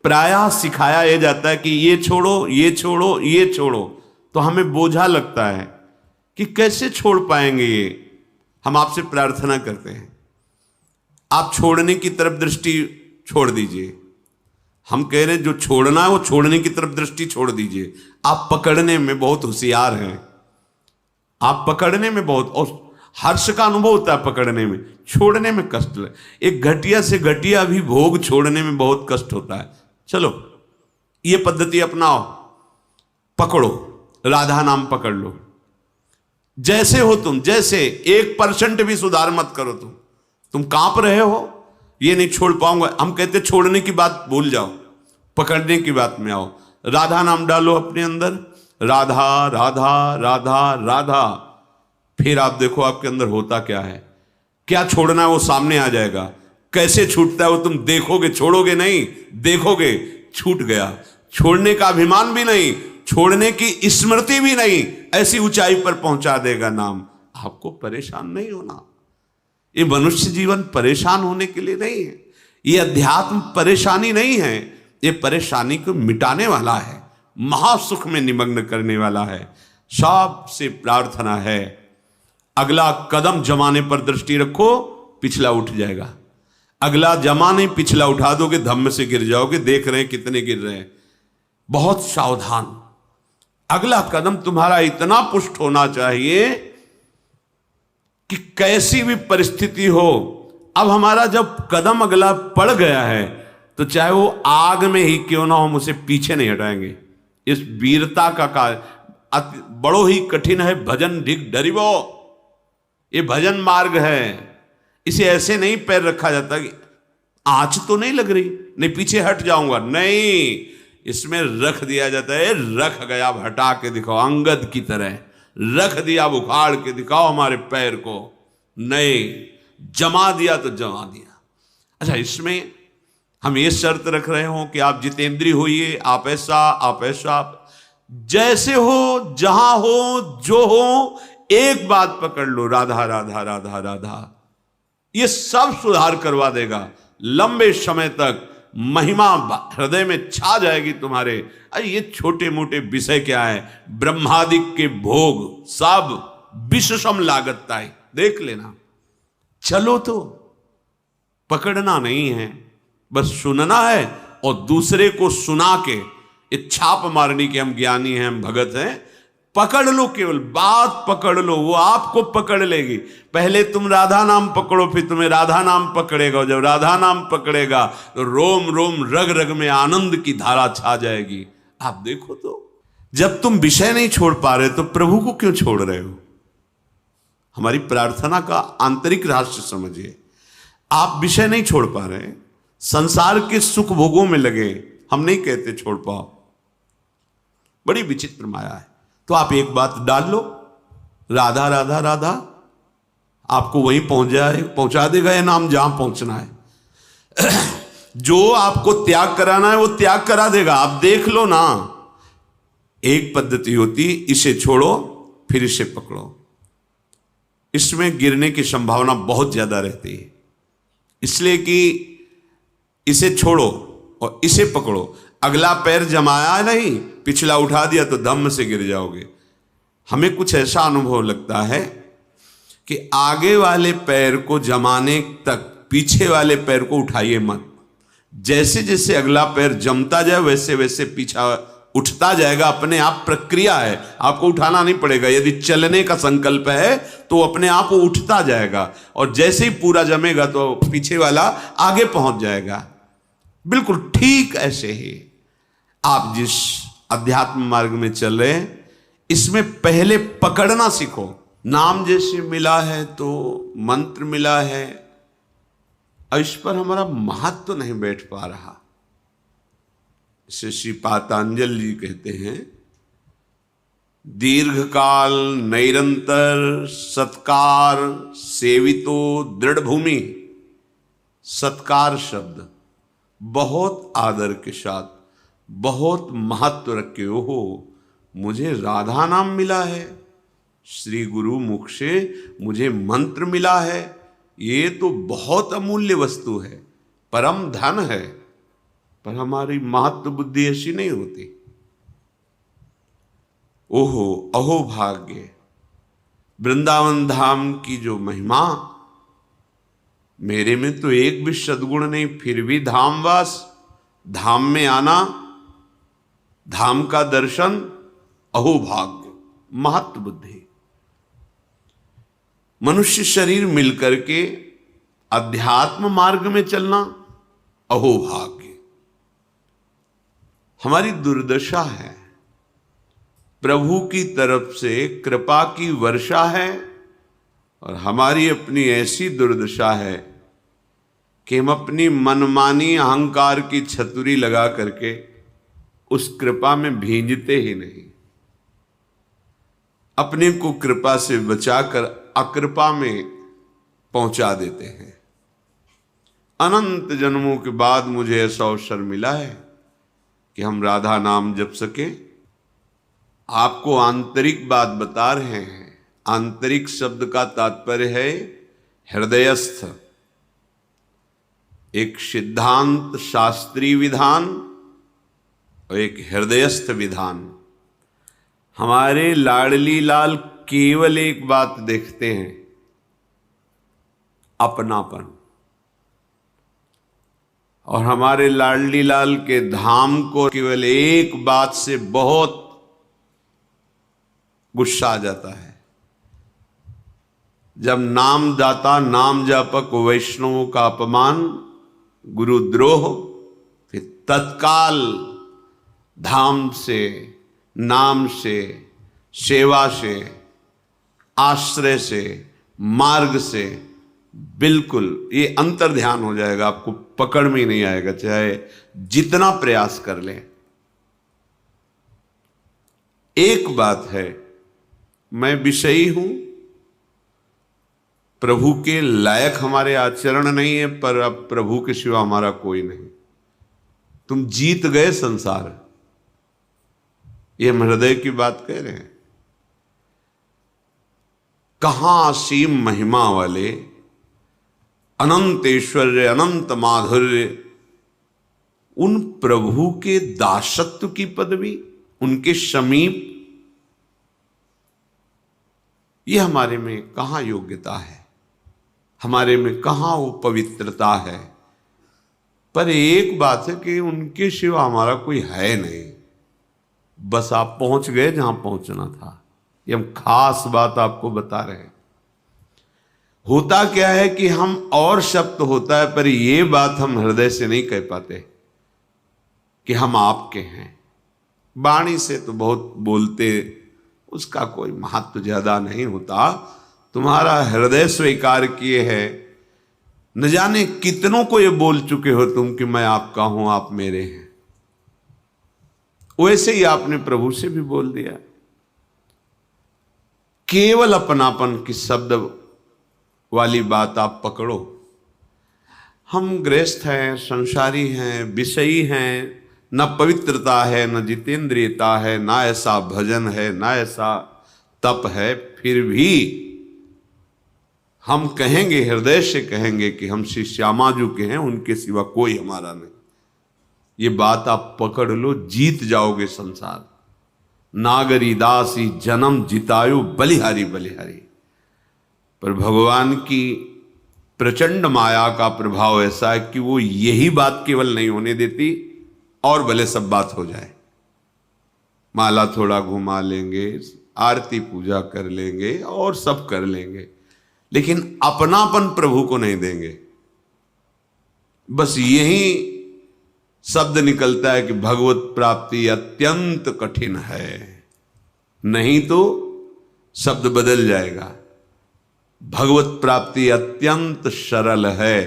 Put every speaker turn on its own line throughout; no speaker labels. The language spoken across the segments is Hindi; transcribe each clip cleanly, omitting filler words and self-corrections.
प्रायः सिखाया यह जाता है कि ये छोड़ो, ये छोड़ो, ये छोड़ो, तो हमें बोझा लगता है कि कैसे छोड़ पाएंगे ये। हम आपसे प्रार्थना करते हैं, आप छोड़ने की तरफ दृष्टि छोड़ दीजिए। हम कह रहे हैं जो छोड़ना है वो छोड़ने की तरफ दृष्टि छोड़ दीजिए। आप पकड़ने में बहुत होशियार हैं, आप पकड़ने में बहुत, और हर्ष का अनुभव होता है पकड़ने में, छोड़ने में कष्ट है। एक घटिया से घटिया भी भोग छोड़ने में बहुत कष्ट होता है। चलो ये पद्धति अपनाओ, पकड़ो, राधा नाम पकड़ लो। जैसे हो तुम, जैसे 1% भी सुधार मत करो। तुम कांप रहे हो, ये नहीं छोड़ पाऊंगा। हम कहते छोड़ने की बात भूल जाओ, पकड़ने की बात में आओ। राधा नाम डालो अपने अंदर, राधा राधा राधा राधा। फिर आप देखो आपके अंदर होता क्या है, क्या छोड़ना है वो सामने आ जाएगा। कैसे छूटता है वो तुम देखोगे, छोड़ोगे नहीं, देखोगे छूट गया। छोड़ने का अभिमान भी नहीं, छोड़ने की स्मृति भी नहीं, ऐसी ऊंचाई पर पहुंचा देगा नाम। आपको परेशान नहीं होना। ये मनुष्य जीवन परेशान होने के लिए नहीं है, ये अध्यात्म परेशानी नहीं है, ये परेशानी को मिटाने वाला है, महासुख में निमग्न करने वाला है। सबसे प्रार्थना है, अगला कदम जमाने पर दृष्टि रखो, पिछला उठ जाएगा। अगला जमा नहीं, पिछला उठा दोगे, धम्म से गिर जाओगे। देख रहे हैं कितने गिर रहे हैं। बहुत सावधान। अगला कदम तुम्हारा इतना पुष्ट होना चाहिए कि कैसी भी परिस्थिति हो, अब हमारा जब कदम अगला पड़ गया है तो चाहे वो आग में ही क्यों ना हो, हम उसे पीछे नहीं हटाएंगे। इस वीरता का कार्य बड़ो ही कठिन है। भजन ढिग डरिबो, ये भजन मार्ग है। इसे ऐसे नहीं पैर रखा जाता कि आंच तो नहीं लग रही, नहीं पीछे हट जाऊंगा, नहीं, इसमें रख दिया जाता है। रख गया, अब हटा के दिखाओ, अंगद की तरह रख दिया, उखाड़ के दिखाओ हमारे पैर को। नहीं, जमा दिया तो जमा दिया। अच्छा, इसमें हम ये शर्त रख रहे हो कि आप जितेंद्रिय होइए, आप ऐसा, आप ऐसा, जैसे हो, जहां हो, जो हो, एक बात पकड़ लो, राधा राधा राधा राधा। ये सब सुधार करवा देगा। लंबे समय तक महिमा हृदय में छा जाएगी तुम्हारे। अरे ये छोटे मोटे विषय क्या है, ब्रह्मादिक के भोग सब विषम लागतता है, देख लेना। चलो तो, पकड़ना नहीं है, बस सुनना है और दूसरे को सुना के ये छाप मारनी कि हम ज्ञानी हैं, हम भगत हैं। पकड़ लो, केवल बात पकड़ लो, वो आपको पकड़ लेगी। पहले तुम राधा नाम पकड़ो, फिर तुम्हें राधा नाम पकड़ेगा। जब राधा नाम पकड़ेगा तो रोम रोम रग रग में आनंद की धारा छा जाएगी। आप देखो तो, जब तुम विषय नहीं छोड़ पा रहे तो प्रभु को क्यों छोड़ रहे हो? हमारी प्रार्थना का आंतरिक रहस्य समझिए। आप विषय नहीं छोड़ पा रहे, संसार के सुख भोगों में लगे। हम नहीं कहते छोड़ पाओ, बड़ी विचित्र माया है। तो आप एक बात डाल लो, राधा राधा राधा, आपको वहीं पहुंचा देगा ये नाम जहां पहुंचना है। जो आपको त्याग कराना है वो त्याग करा देगा। आप देख लो ना। एक पद्धति होती, इसे छोड़ो फिर इसे पकड़ो। इसमें गिरने की संभावना बहुत ज्यादा रहती है, इसलिए कि इसे छोड़ो और इसे पकड़ो। अगला पैर जमाया नहीं, पिछला उठा दिया तो धम्म से गिर जाओगे। हमें कुछ ऐसा अनुभव लगता है कि आगे वाले पैर को जमाने तक पीछे वाले पैर को उठाइए मत। जैसे जैसे अगला पैर जमता जाए वैसे वैसे पीछा उठता जाएगा। अपने आप प्रक्रिया है, आपको उठाना नहीं पड़ेगा। यदि चलने का संकल्प है तो अपने आप वो उठता जाएगा, और जैसे ही पूरा जमेगा तो पीछे वाला आगे पहुंच जाएगा। बिल्कुल ठीक ऐसे ही आप जिस अध्यात्म मार्ग में चल रहे हैं, इसमें पहले पकड़ना सीखो। नाम जैसे मिला है तो मंत्र मिला है, और इस पर हमारा महत्व तो नहीं बैठ पा रहा। इसे श्री पातंजलि जी कहते हैं, दीर्घकाल निरंतर सत्कार सेवितो दृढ़ भूमि। सत्कार शब्द बहुत आदर के साथ, बहुत महत्व रखे हो। मुझे राधा नाम मिला है, श्री गुरु मुख से मुझे मंत्र मिला है, ये तो बहुत अमूल्य वस्तु है, परम धन है। पर हमारी महत्व बुद्धि ऐसी नहीं होती। ओहो अहो भाग्य, वृंदावन धाम की जो महिमा, मेरे में तो एक भी सद्गुण नहीं, फिर भी धामवास, धाम में आना, धाम का दर्शन, अहो भाग्य, महत्व बुद्धि। मनुष्य शरीर मिलकर के अध्यात्म मार्ग में चलना, अहो भाग्य। हमारी दुर्दशा है, प्रभु की तरफ से कृपा की वर्षा है, और हमारी अपनी ऐसी दुर्दशा है कि हम अपनी मनमानी अहंकार की छतुरी लगा करके उस कृपा में भींजते ही नहीं, अपने को कृपा से बचाकर अकृपा में पहुंचा देते हैं। अनंत जन्मों के बाद मुझे ऐसा अवसर मिला है कि हम राधा नाम जप सके। आपको आंतरिक बात बता रहे हैं। आंतरिक शब्द का तात्पर्य है हृदयस्थ, एक सिद्धांत शास्त्रीय विधान और एक हृदयस्थ विधान। हमारे लाडली लाल केवल एक बात देखते हैं, अपनापन। और हमारे लाडली लाल के धाम को केवल एक बात से बहुत गुस्सा आ जाता है, जब नामदाता नाम जापक वैष्णवों का अपमान, गुरुद्रोह, फिर तत्काल धाम से, नाम से, सेवा से, आश्रय से, मार्ग से बिल्कुल ये अंतर ध्यान हो जाएगा, आपको पकड़ में ही नहीं आएगा, चाहे जितना प्रयास कर लें। एक बात है, मैं विषयी हूं, प्रभु के लायक हमारे आचरण नहीं है, पर अब प्रभु के सिवा हमारा कोई नहीं। तुम जीत गए संसार, ये हम हृदय की बात कह रहे हैं। कहां असीम महिमा वाले, अनंत ऐश्वर्य, अनंत माधुर्य, उन प्रभु के दासत्व की पदवी, उनके समीप, ये हमारे में कहां योग्यता है, हमारे में कहां वो पवित्रता है। पर एक बात है कि उनके सिवा हमारा कोई है नहीं, बस आप पहुंच गए जहां पहुंचना था। ये हम खास बात आपको बता रहे हैं। होता क्या है कि हम और शब्द होता है, पर ये बात हम हृदय से नहीं कह पाते कि हम आपके हैं। वाणी से तो बहुत बोलते, उसका कोई महत्व ज्यादा नहीं होता। तुम्हारा हृदय स्वीकार किए है, न जाने कितनों को ये बोल चुके हो तुम कि मैं आपका हूं, आप मेरे हैं। वैसे ही आपने प्रभु से भी बोल दिया। केवल अपनापन की शब्द वाली बात आप पकड़ो। हम गृहस्थ हैं, संसारी हैं, विषयी हैं, न पवित्रता है, न जितेंद्रियता है, ना ऐसा भजन है, ना ऐसा तप है, फिर भी हम कहेंगे, हृदय से कहेंगे कि हम श्री श्यामा जी के हैं, उनके सिवा कोई हमारा नहीं। ये बात आप पकड़ लो, जीत जाओगे संसार। नागरी दासी जन्म जितायो बलिहारी बलिहारी। पर भगवान की प्रचंड माया का प्रभाव ऐसा है कि वो यही बात केवल नहीं होने देती, और भले सब बात हो जाए। माला थोड़ा घुमा लेंगे, आरती पूजा कर लेंगे, और सब कर लेंगे, लेकिन अपनापन प्रभु को नहीं देंगे। बस यही शब्द निकलता है कि भगवत प्राप्ति अत्यंत कठिन है, नहीं तो शब्द बदल जाएगा। भगवत प्राप्ति अत्यंत सरल है।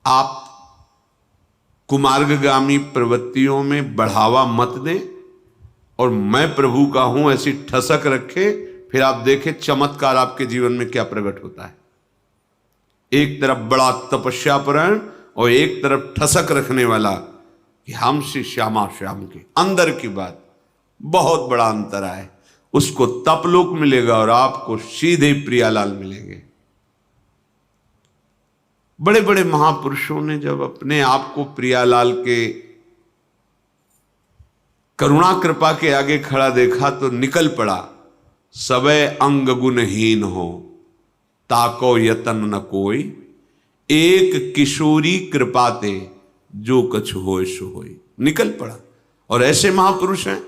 आप कुमार्गगामी प्रवृत्तियों में बढ़ावा मत दें, और मैं प्रभु का हूं ऐसी ठसक रखे, फिर आप देखें चमत्कार आपके जीवन में क्या प्रकट होता है। एक तरफ बड़ा तपस्यापरायण और एक तरफ ठसक रखने वाला कि हम श्री श्यामा श्याम के अंदर की बात, बहुत बड़ा अंतर है। उसको तपलोक मिलेगा और आपको सीधे प्रियालाल मिलेंगे। बड़े बड़े महापुरुषों ने जब अपने आप को प्रियालाल के करुणा कृपा के आगे खड़ा देखा तो निकल पड़ा, सबे अंग गुणहीन हो ताको यतन न कोई, एक किशोरी कृपाते जो कछु होय सो होय। निकल पड़ा। और ऐसे महापुरुष हैं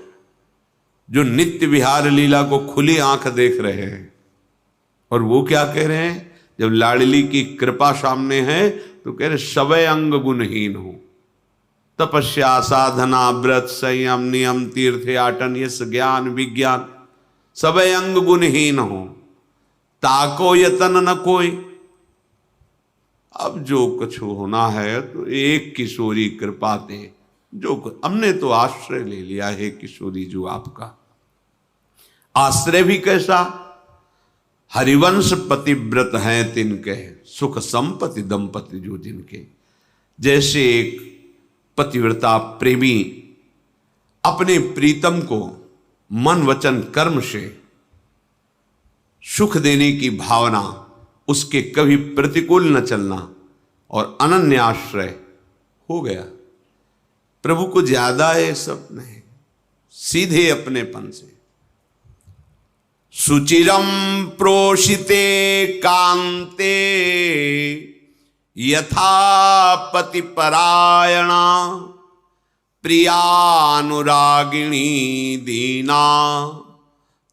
जो नित्य विहार लीला को खुली आंख देख रहे हैं। और वो क्या कह रहे हैं, जब लाडली की कृपा सामने है तो कह रहे सबे अंग गुणहीन हो, तपस्या साधना व्रत संयम नियम तीर्थ आटन यश ज्ञान विज्ञान सबे अंग गुणहीन हो ताको यतन न कोई। अब जो कुछ होना है तो एक किशोरी कृपाते जो हमने तो आश्रय ले लिया है किशोरी जो आपका आश्रय भी कैसा, हरिवंश पतिव्रत हैं तिनके सुख संपत्ति दंपति जो जिनके। जैसे एक पतिव्रता प्रेमी अपने प्रीतम को मन वचन कर्म से सुख देने की भावना, उसके कभी प्रतिकूल न चलना और अनन्य आश्रय हो गया। प्रभु को ज्यादा है सब नहीं, सीधे अपनेपन से। सुचिरम प्रोषिते कांते यथा पति परायणा प्रियानुरागिणी दीना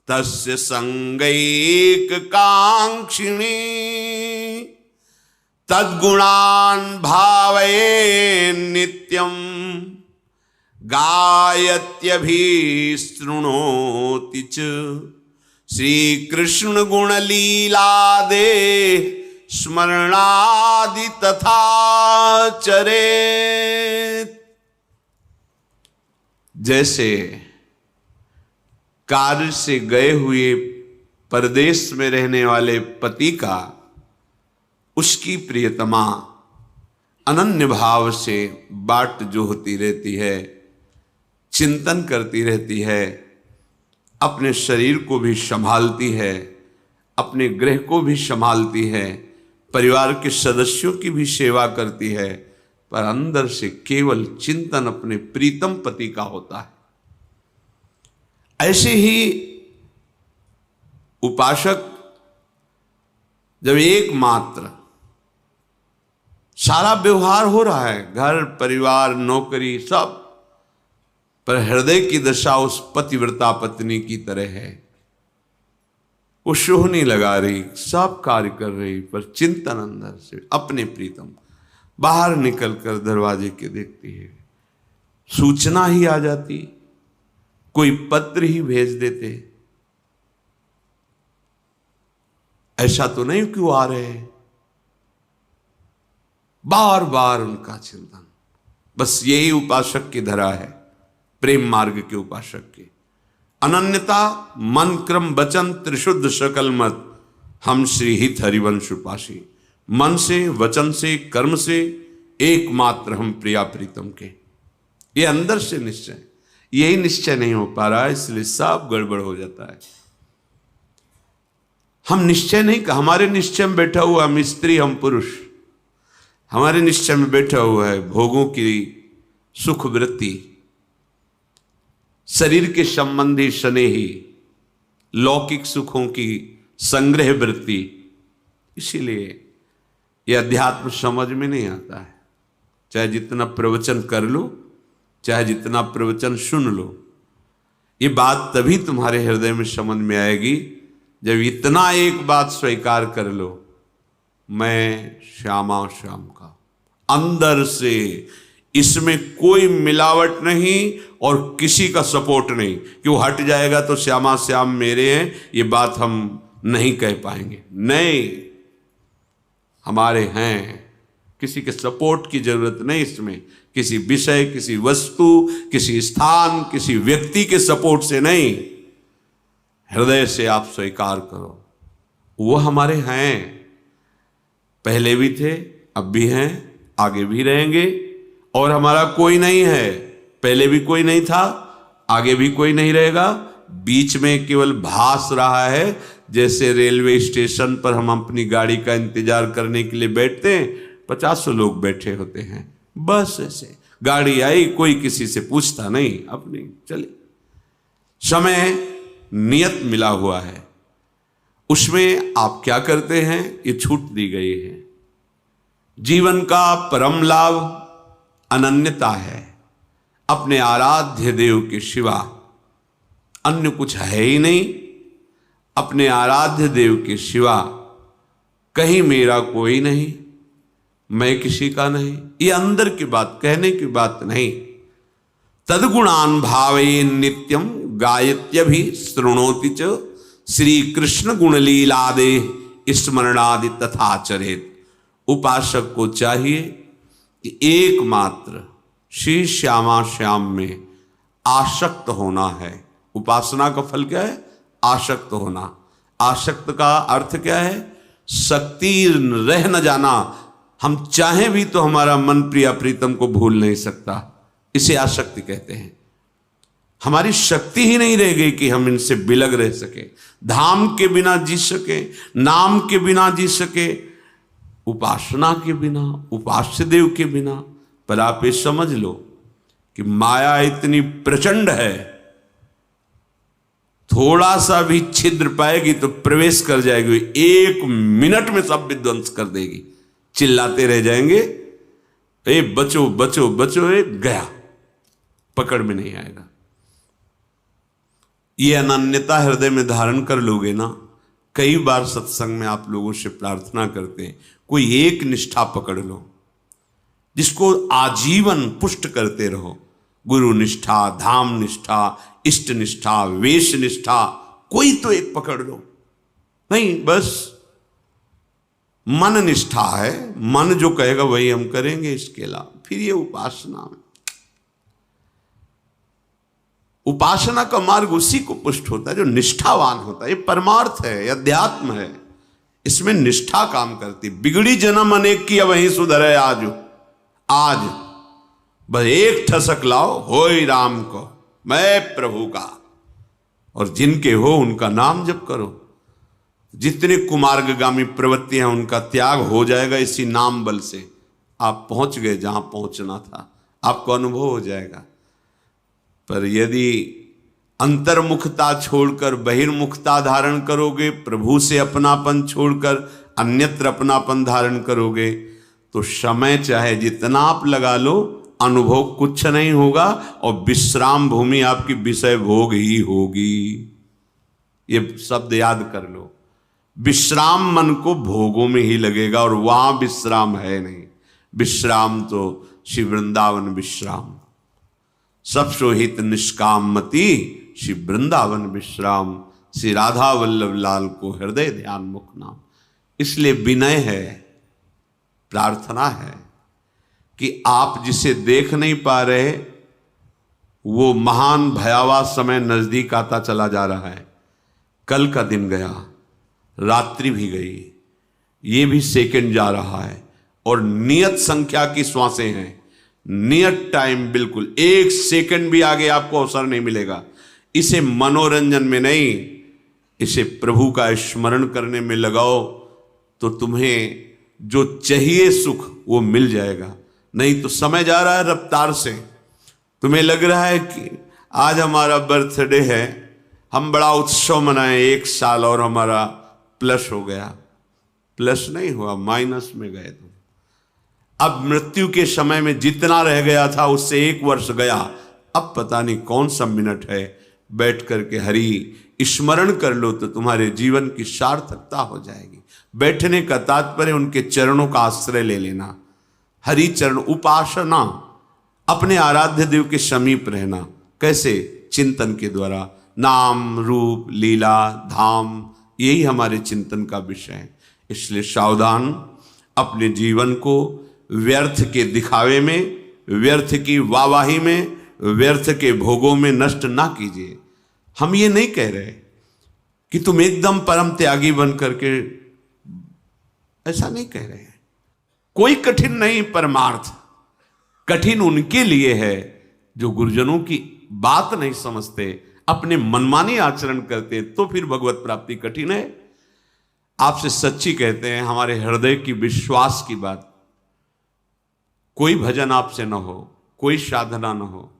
तस्य संगैक कांक्षिणी तद्गुणान् भावये नित्यं गायत्यभिशृणोति च श्री कृष्ण गुण लीला दे स्मरणादि तथा चरेत। जैसे कार्य से गए हुए परदेश में रहने वाले पति का उसकी प्रियतमा अनन्य भाव से बाट जो होती रहती है, चिंतन करती रहती है, अपने शरीर को भी संभालती है, अपने गृह को भी संभालती है, परिवार के सदस्यों की भी सेवा करती है, पर अंदर से केवल चिंतन अपने प्रीतम पति का होता है। ऐसे ही उपासक जब एकमात्र सारा व्यवहार हो रहा है, घर परिवार नौकरी सब, पर हृदय की दशा उस पतिव्रता पत्नी की तरह है। वो शोह नहीं लगा रही, सब कार्य कर रही, पर चिंतन अंदर से अपने प्रीतम। बाहर निकलकर दरवाजे के देखती है, सूचना ही आ जाती, कोई पत्र ही भेज देते, ऐसा तो नहीं क्यों आ रहे हैं। बार बार उनका चिंतन, बस यही उपासक की धरा है, प्रेम मार्ग के उपासक की अनन्यता। मन क्रम वचन त्रिशुद्ध सकल मत, हम श्री हित हरिवंश उपासी। मन से वचन से कर्म से एकमात्र हम प्रिया प्रीतम के, ये अंदर से निश्चय। यही निश्चय नहीं हो पा रहा है, इसलिए सब गड़बड़ हो जाता है। हम निश्चय नहीं, हमारे निश्चय में बैठा हुआ हम स्त्री हम पुरुष, हमारे निश्चय में बैठा हुआ है भोगों की सुख वृत्ति, शरीर के संबंधी स्नेही लौकिक सुखों की संग्रह वृत्ति। इसीलिए यह अध्यात्म समझ में नहीं आता है। चाहे जितना प्रवचन कर लो, चाहे जितना प्रवचन सुन लो, ये बात तभी तुम्हारे हृदय में समझ में आएगी जब इतना एक बात स्वीकार कर लो, मैं श्यामा श्याम का, अंदर से इसमें कोई मिलावट नहीं और किसी का सपोर्ट नहीं कि वो हट जाएगा तो श्यामा श्याम मेरे हैं, ये बात हम नहीं कह पाएंगे। नहीं, हमारे हैं, किसी के सपोर्ट की जरूरत नहीं इसमें, किसी विषय, किसी वस्तु, किसी स्थान, किसी व्यक्ति के सपोर्ट से नहीं, हृदय से आप स्वीकार करो वो हमारे हैं, पहले भी थे, अब भी हैं, आगे भी रहेंगे। और हमारा कोई नहीं है, पहले भी कोई नहीं था, आगे भी कोई नहीं रहेगा, बीच में केवल भास रहा है। जैसे रेलवे स्टेशन पर हम अपनी गाड़ी का इंतजार करने के लिए बैठते हैं, 50 लोग बैठे होते हैं, बस ऐसे गाड़ी आई, कोई किसी से पूछता नहीं, अपनी चले। समय नियत मिला हुआ है, उसमें आप क्या करते हैं ये छूट दी गई है। जीवन का परम लाभ अनन्यता है, अपने आराध्य देव के सिवा अन्य कुछ है ही नहीं। अपने आराध्य देव के सिवा कहीं मेरा कोई नहीं, मैं किसी का नहीं। ये अंदर की बात, कहने की बात नहीं। तद्गुणान भावे नित्यम गायत्यभि शृणोति च श्री कृष्ण गुणलीलादे स्मरणादि तथाचरेत। उपासक को चाहिए कि एकमात्र श्री श्यामा श्याम में आसक्त होना है। उपासना का फल क्या है? आसक्त होना। आसक्त का अर्थ क्या है? शक्ति रह न जाना। हम चाहें भी तो हमारा मन प्रिया प्रीतम को भूल नहीं सकता, इसे आसक्ति कहते हैं। हमारी शक्ति ही नहीं रह गई कि हम इनसे बिलग रह सके, धाम के बिना जी सके, नाम के बिना जी सके, उपासना के बिना, उपास्य देव के बिना। पर आप ये समझ लो कि माया इतनी प्रचंड है, थोड़ा सा भी छिद्र पाएगी तो प्रवेश कर जाएगी, 1 मिनट में सब विध्वंस कर देगी। चिल्लाते रह जाएंगे, ए बचो बचो बचो, ए गया, पकड़ में नहीं आएगा। ये अनन्यता हृदय में धारण कर लोगे ना। कई बार सत्संग में आप लोगों से प्रार्थना करते हैं, कोई एक निष्ठा पकड़ लो जिसको आजीवन पुष्ट करते रहो। गुरु निष्ठा, धाम निष्ठा, इष्ट निष्ठा, वेश निष्ठा, कोई तो एक पकड़ लो। नहीं, बस मन निष्ठा है, मन जो कहेगा वही हम करेंगे, इसके अलावा फिर ये उपासना में, उपासना का मार्ग उसी को पुष्ट होता है जो निष्ठावान होता है। ये परमार्थ है, अध्यात्म है, इसमें निष्ठा काम करती। बिगड़ी जन्म अनेक की, वहीं सुधरे आज। आज बस एक ठसक लाओ, होय राम को, मैं प्रभु का, और जिनके हो उनका नाम जप करो। जितने कुमार्गगामी प्रवृत्तियां उनका त्याग हो जाएगा इसी नाम बल से। आप पहुंच गए जहां पहुंचना था, आपको अनुभव हो जाएगा। पर यदि अंतर्मुखता छोड़कर बहिर्मुखता धारण करोगे, प्रभु से अपनापन छोड़कर अन्यत्र अपनापन धारण करोगे, तो समय चाहे जितना आप लगा लो, अनुभव कुछ नहीं होगा, और विश्राम भूमि आपकी विषय भोग ही होगी। ये शब्द याद कर लो। विश्राम मन को भोगों में ही लगेगा, और वहां विश्राम है नहीं। विश्राम तो श्री वृंदावन विश्राम, सब सोहित निष्काम मति श्री वृंदावन विश्राम। श्री राधा वल्लभ लाल को हृदय ध्यान मुख नाम। इसलिए विनय है, प्रार्थना है कि आप जिसे देख नहीं पा रहे, वो महान भयावह समय नजदीक आता चला जा रहा है। कल का दिन गया, रात्रि भी गई, ये भी सेकंड जा रहा है, और नियत संख्या की श्वासें हैं, नियत टाइम। बिल्कुल 1 सेकंड भी आगे आपको अवसर नहीं मिलेगा। इसे मनोरंजन में नहीं, इसे प्रभु का स्मरण करने में लगाओ, तो तुम्हें जो चाहिए सुख वो मिल जाएगा। नहीं तो समय जा रहा है रफ्तार से। तुम्हें लग रहा है कि आज हमारा बर्थडे है, हम बड़ा उत्सव मनाएं, 1 साल और हमारा प्लस हो गया। प्लस नहीं हुआ, माइनस में गए तुम। अब मृत्यु के समय में जितना रह गया था उससे 1 वर्ष गया, अब पता नहीं कौन सा मिनट है। बैठ करके हरि स्मरण कर लो तो तुम्हारे जीवन की सार्थकता हो जाएगी। बैठने का तात्पर्य उनके चरणों का आश्रय ले लेना। हरि चरण उपासना, अपने आराध्य देव के समीप रहना। कैसे? चिंतन के द्वारा। नाम, रूप, लीला, धाम, यही हमारे चिंतन का विषय है। इसलिए सावधान, अपने जीवन को व्यर्थ के दिखावे में, व्यर्थ की वाहवाही में, व्यर्थ के भोगों में नष्ट ना कीजिए। हम ये नहीं कह रहे कि तुम एकदम परम त्यागी बन करके, ऐसा नहीं कह रहे हैं। कोई कठिन नहीं परमार्थ, कठिन उनके लिए है जो गुरुजनों की बात नहीं समझते, अपने मनमानी आचरण करते, तो फिर भगवत प्राप्ति कठिन है। आपसे सच्ची कहते हैं, हमारे हृदय की विश्वास की बात, कोई भजन आपसे न हो, कोई साधना न हो,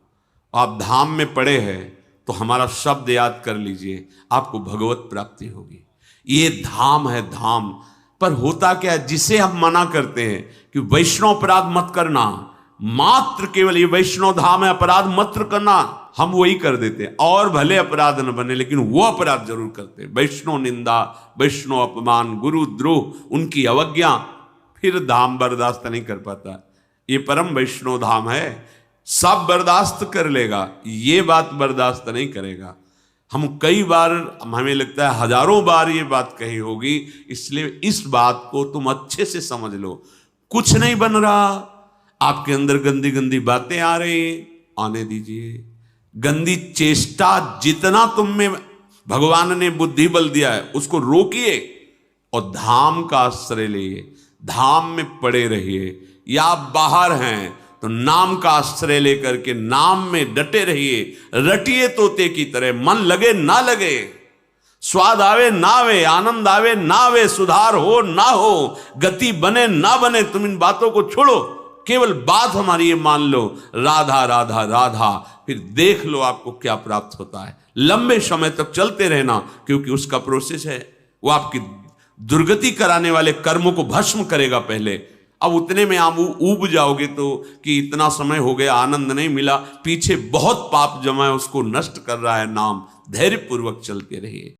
आप धाम में पड़े हैं तो हमारा शब्द याद कर लीजिए, आपको भगवत प्राप्ति होगी। ये धाम है, धाम। पर होता क्या है, जिसे हम मना करते हैं कि वैष्णव अपराध मत करना, मात्र केवल ये वैष्णव धाम है, अपराध मत करना, हम वही कर देते हैं। और भले अपराध न बने लेकिन वो अपराध जरूर करते हैं। वैष्णव निंदा, वैष्णव अपमान, गुरु द्रोह, उनकी अवज्ञा, फिर धाम बर्दाश्त नहीं कर पाता। ये परम वैष्णव धाम है, सब बर्दाश्त कर लेगा, ये बात बर्दाश्त नहीं करेगा। हम कई बार, हमें लगता है हजारों बार ये बात कही होगी, इसलिए इस बात को तुम अच्छे से समझ लो। कुछ नहीं बन रहा, आपके अंदर गंदी गंदी बातें आ रही, आने दीजिए। गंदी चेष्टा जितना तुम में भगवान ने बुद्धि बल दिया है उसको रोकिए और धाम का आश्रय लिए, धाम में पड़े रहिए। या आप बाहर हैं तो नाम का आश्रय लेकर के नाम में डटे रहिए, रटिए तोते की तरह, मन लगे ना लगे, स्वाद आवे ना आवे, आनंद आवे ना आवे, सुधार हो ना हो, गति बने ना बने, तुम इन बातों को छोड़ो, केवल बात हमारी ये मान लो, राधा राधा राधा, फिर देख लो आपको क्या प्राप्त होता है। लंबे समय तक चलते रहना, क्योंकि उसका प्रोसेस है, वो आपकी दुर्गति कराने वाले कर्मों को भस्म करेगा पहले। अब उतने में आप ऊब जाओगे तो कि इतना समय हो गया, आनंद नहीं मिला, पीछे बहुत पाप जमा है, उसको नष्ट कर रहा है नाम। धैर्य पूर्वक चलते रहिए।